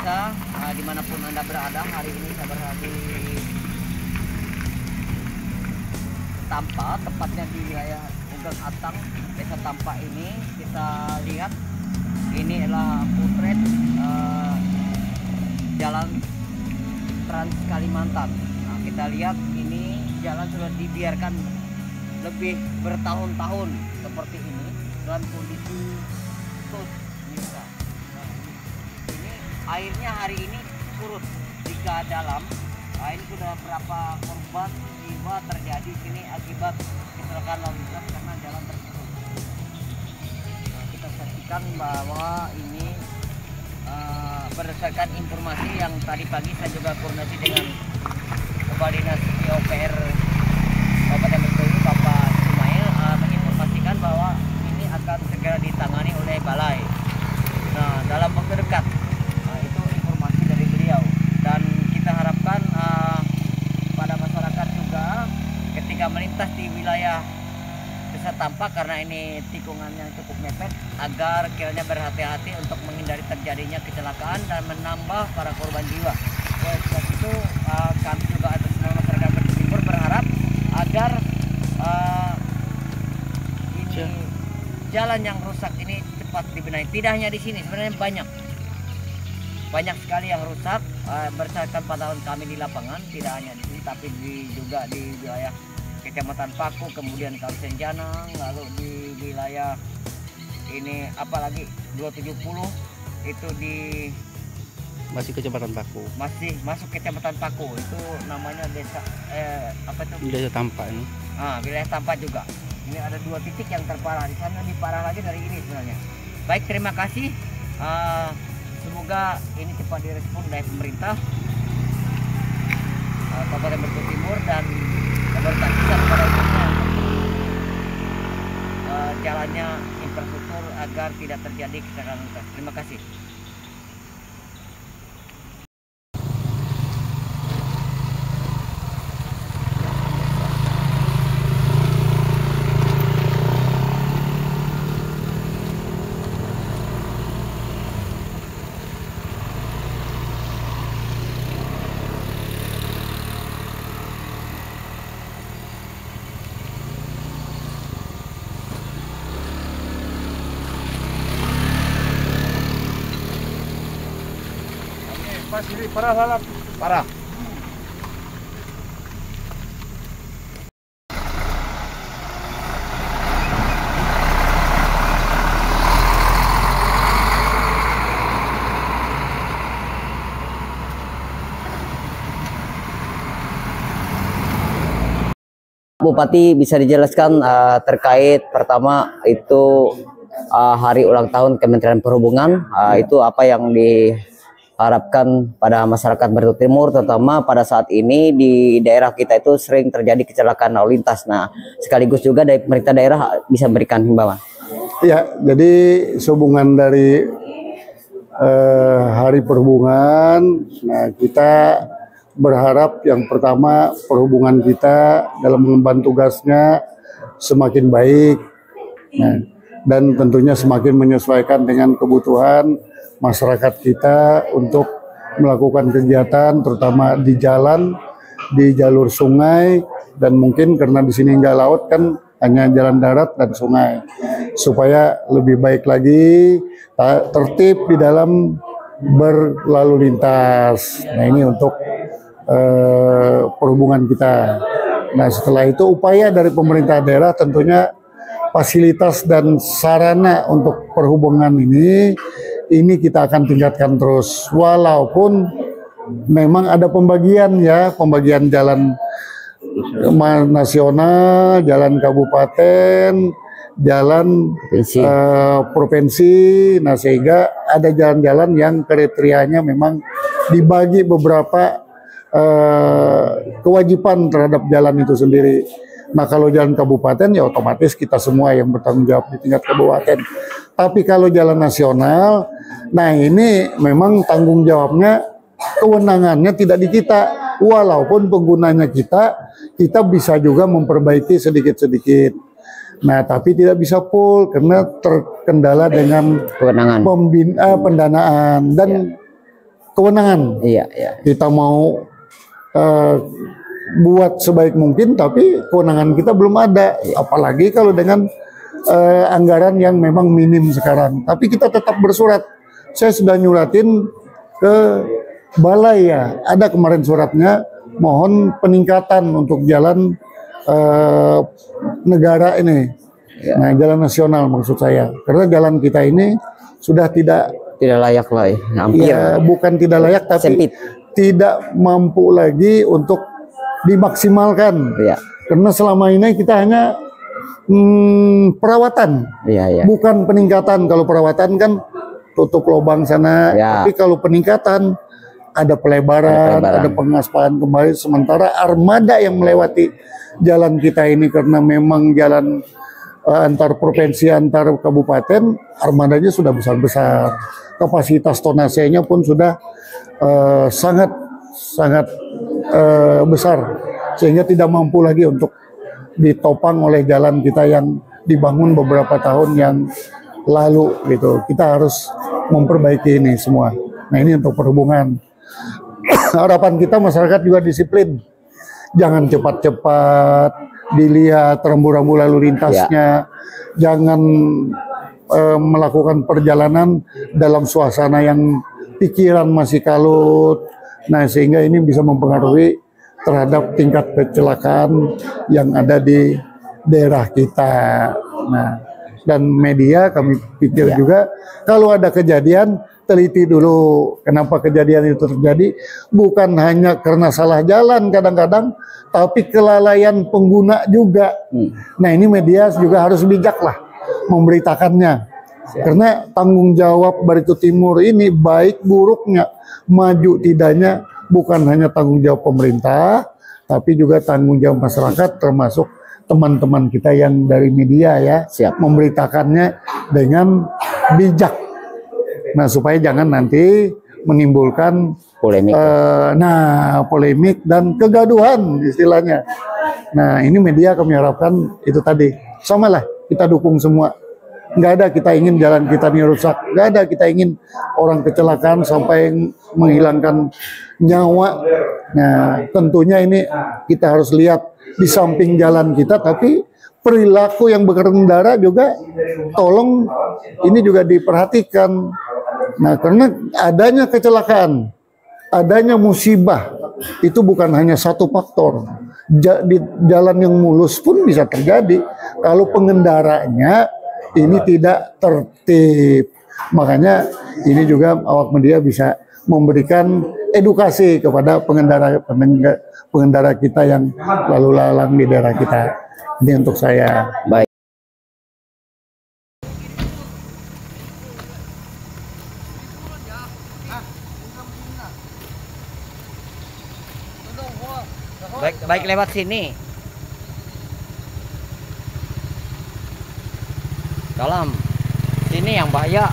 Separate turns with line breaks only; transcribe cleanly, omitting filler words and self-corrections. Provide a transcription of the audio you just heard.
pemirsa, dimanapun Anda berada, hari ini saya berada di Tampa, tepatnya di wilayah Ugeng Atang, Desa Tampa ini. Kita lihat ini adalah potret jalan Trans Kalimantan. Nah, kita lihat ini jalan sudah dibiarkan lebih bertahun-tahun seperti ini dalam kondisi surut. Ini airnya hari ini surut jika dalam. Nah, ini sudah berapa korban jiwa terjadi sini akibat kecelakaan lalu lintas karena jalan tertutup. Nah, kita saksikan bahwa ini berdasarkan informasi yang tadi pagi saya juga koordinasi dengan Kepala Dinas PUPR Kabupaten Bengkulu, Bapak Ismail, menginformasikan bahwa ini akan segera ditangani oleh balai. Nah, dalam waktu dekat, itu informasi dari beliau, dan kita harapkan pada masyarakat juga ketika melintas di wilayah Desa Tampa, karena ini tikungannya cukup mepet, agar kiranya berhati-hati untuk menghindari terjadinya kecelakaan dan menambah para korban jiwa. Oleh sebab itu kami juga atas nama masyarakat Bengkulu Timur berharap agar ini jalan yang rusak ini cepat dibenahi. Tidak hanya di sini, sebenarnya banyak sekali yang rusak. Berdasarkan pantauan kami di lapangan, tidak hanya di sini tapi juga di wilayah Kecamatan Paku, kemudian Kabupaten Janang, lalu di wilayah ini apalagi 270 itu di
masih Kecamatan Paku,
masih masuk Kecamatan Paku, itu namanya desa apa itu?
Desa Tampa ini.
Wilayah Tampa juga. Ini ada 2 titik yang terparah, di sana lebih parah lagi dari ini sebenarnya. Baik, terima kasih. Semoga ini cepat direspon oleh pemerintah Kabupaten Bengkulu Timur dan pemerintah pusat pada umumnya jalannya infrastruktur agar tidak terjadi kecelakaan lalu lintas. Terima kasih.
Pas ini parah lalap.
Parah. Bupati, bisa dijelaskan terkait pertama itu hari ulang tahun Kementerian Perhubungan, itu apa yang diharapkan pada masyarakat Bengkulu Timur, terutama pada saat ini di daerah kita itu sering terjadi kecelakaan lalu lintas. Nah, sekaligus juga dari pemerintah daerah bisa berikan himbauan.
Ya, jadi sehubungan dari Hari Perhubungan, nah kita berharap yang pertama perhubungan kita dalam mengemban tugasnya semakin baik, nah, dan tentunya semakin menyesuaikan dengan kebutuhan masyarakat kita untuk melakukan kegiatan terutama di jalan, di jalur sungai, dan mungkin karena di sini nggak laut kan hanya jalan darat dan sungai, supaya lebih baik lagi tertib di dalam berlalu lintas. Nah, ini untuk perhubungan kita. Nah, setelah itu upaya dari pemerintah daerah tentunya fasilitas dan sarana untuk perhubungan ini kita akan tingkatkan terus, walaupun memang ada pembagian jalan nasional, jalan kabupaten, jalan provinsi. Nah, sehingga ada jalan-jalan yang kriterianya memang dibagi beberapa kewajiban terhadap jalan itu sendiri. Nah, kalau jalan kabupaten ya otomatis kita semua yang bertanggung jawab di tingkat kabupaten. Tapi kalau jalan nasional, nah ini memang tanggung jawabnya, kewenangannya tidak di kita. Walaupun penggunanya kita bisa juga memperbaiki sedikit-sedikit. Nah, tapi tidak bisa full karena terkendala dengan
kewenangan
pendanaan dan kewenangan.
Iya, iya.
Kita mau buat sebaik mungkin, tapi kewenangan kita belum ada. Apalagi kalau dengan anggaran yang memang minim sekarang. Tapi kita tetap bersurat. Saya sudah nyuratin ke balai ya. Ada kemarin suratnya, mohon peningkatan untuk jalan negara ini.
Ya.
Nah, jalan nasional maksud saya. Karena jalan kita ini sudah tidak
Layak lah ya, hampir.
Ya, bukan tidak layak, tapi
Sempit.
tidak mampu lagi untuk dimaksimalkan.
Iya.
Karena selama ini kita hanya perawatan,
Iya, iya.
bukan peningkatan. Kalau perawatan kan tutup lubang sana,
Ya.
tapi kalau peningkatan ada pelebaran, ada pengaspalan kembali. Sementara armada yang melewati jalan kita ini karena memang jalan antar provinsi, antar kabupaten, armadanya sudah besar-besar. Kapasitas tonasenya pun sudah sangat besar, sehingga tidak mampu lagi untuk ditopang oleh jalan kita yang dibangun beberapa tahun yang lalu gitu. Kita harus memperbaiki ini semua. Nah, ini untuk perhubungan. Harapan kita masyarakat juga disiplin. Jangan cepat-cepat dilihat rambu-rambu lalu lintasnya. Jangan melakukan perjalanan dalam suasana yang pikiran masih kalut. Nah, sehingga ini bisa mempengaruhi terhadap tingkat kecelakaan yang ada di daerah kita. Nah, dan media kami pikir juga kalau ada kejadian, teliti dulu kenapa kejadian itu terjadi. Bukan hanya karena salah jalan kadang-kadang, tapi kelalaian pengguna juga. Nah, ini media juga harus bijak lah memberitakannya. Karena tanggung jawab Barito Timur ini baik buruknya, maju tidaknya bukan hanya tanggung jawab pemerintah, tapi juga tanggung jawab masyarakat, termasuk teman-teman kita yang dari media ya.
Siap.
Memberitakannya dengan bijak. Nah, supaya jangan nanti menimbulkan
Polemik.
Polemik dan kegaduhan istilahnya. Nah, ini media kami harapkan itu tadi. Sama lah, kita dukung semua. Nggak ada kita ingin jalan kita ini rusak. Nggak ada kita ingin orang kecelakaan sampai menghilangkan nyawa. Nah, tentunya ini kita harus lihat di samping jalan kita, tapi perilaku yang berkendara juga tolong ini juga diperhatikan. Nah, karena adanya kecelakaan, adanya musibah, itu bukan hanya satu faktor. Di jalan yang mulus pun bisa terjadi kalau pengendaranya ini tidak tertib. Makanya ini juga awak media bisa memberikan edukasi kepada pengendara kita yang lalu lalang di daerah kita. Ini untuk saya.
Baik. Baik lewat sini. Dalam sini yang bahaya.